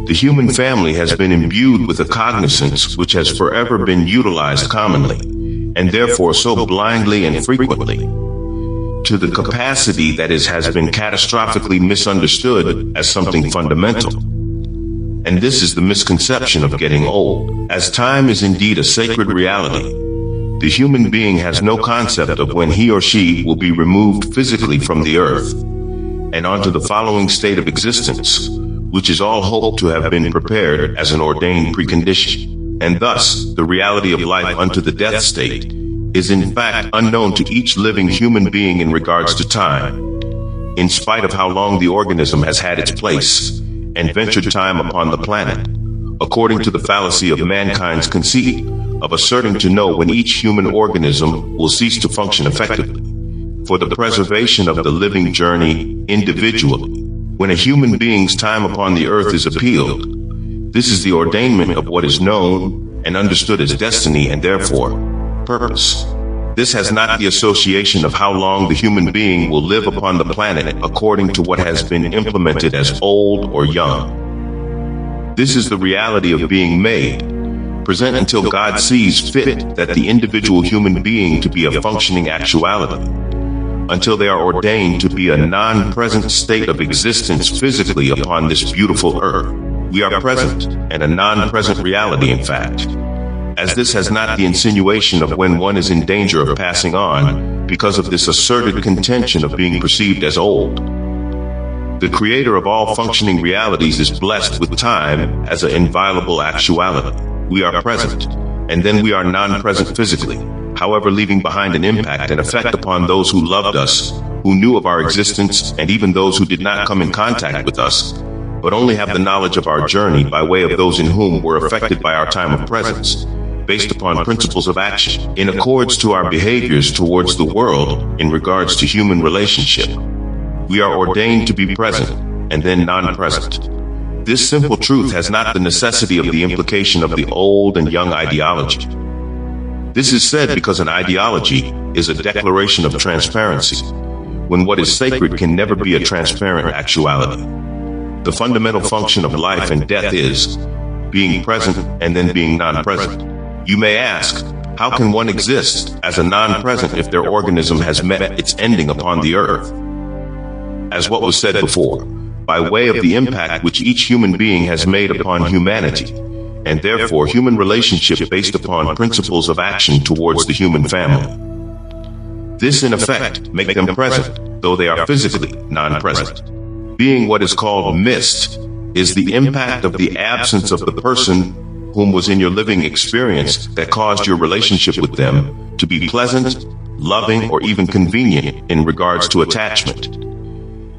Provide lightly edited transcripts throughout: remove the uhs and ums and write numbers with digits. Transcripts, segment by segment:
The human family has been imbued with a cognizance which has forever been utilized commonly, and therefore so blindly and frequently, to the capacity that has been catastrophically misunderstood as something fundamental. And this is the misconception of getting old. As time is indeed a sacred reality, the human being has no concept of when he or she will be removed physically from the earth and onto the following state of existence, which is all hoped to have been prepared as an ordained precondition. And thus, the reality of life unto the death state is in fact unknown to each living human being in regards to time, in spite of how long the organism has had its place and ventured time upon the planet, according to the fallacy of mankind's conceit of asserting to know when each human organism will cease to function effectively for the preservation of the living journey individually. When a human being's time upon the earth is appealed, this is the ordainment of what is known and understood as destiny and therefore purpose. This has not the association of how long the human being will live upon the planet according to what has been implemented as old or young. This is the reality of being made, present until God sees fit that the individual human being to be a functioning actuality, until they are ordained to be a non-present state of existence physically upon this beautiful earth. We are present, and a non-present reality in fact, as this has not the insinuation of when one is in danger of passing on because of this asserted contention of being perceived as old. The creator of all functioning realities is blessed with time as an inviolable actuality. We are present, and then we are non-present physically, however leaving behind an impact and effect upon those who loved us, who knew of our existence, and even those who did not come in contact with us, but only have the knowledge of our journey by way of those in whom were affected by our time of presence, based upon principles of action, in accords to our behaviors towards the world in regards to human relationship. We are ordained to be present, and then non-present. This simple truth has not the necessity of the implication of the old and young ideology. This is said because an ideology is a declaration of transparency, when what is sacred can never be a transparent actuality. The fundamental function of life and death is being present and then being non-present. You may ask, how can one exist as a non-present if their organism has met its ending upon the earth? As what was said before, by way of the impact which each human being has made upon humanity, and therefore human relationship based upon principles of action towards the human family. This in effect make them present, though they are physically non-present. Being what is called missed is the impact of the absence of the person whom was in your living experience that caused your relationship with them to be pleasant, loving, or even convenient in regards to attachment,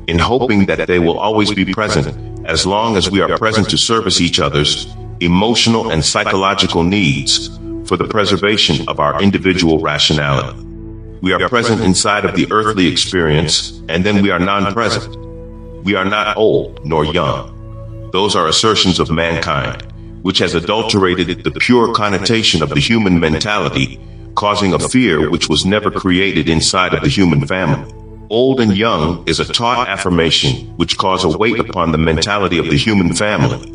in hoping that they will always be present as long as we are present to service each other's emotional and psychological needs for the preservation of our individual rationality. We are present inside of the earthly experience, and then we are non-present. We are not old nor young. Those are assertions of mankind, which has adulterated the pure connotation of the human mentality, causing a fear which was never created inside of the human family. Old and young is a taught affirmation which cause a weight upon the mentality of the human family,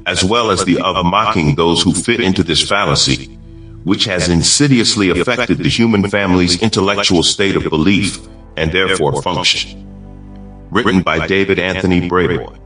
as well as the of mocking those who fit into this fallacy, which has insidiously affected the human family's intellectual state of belief and therefore function. Written by David Anthony Brayboy.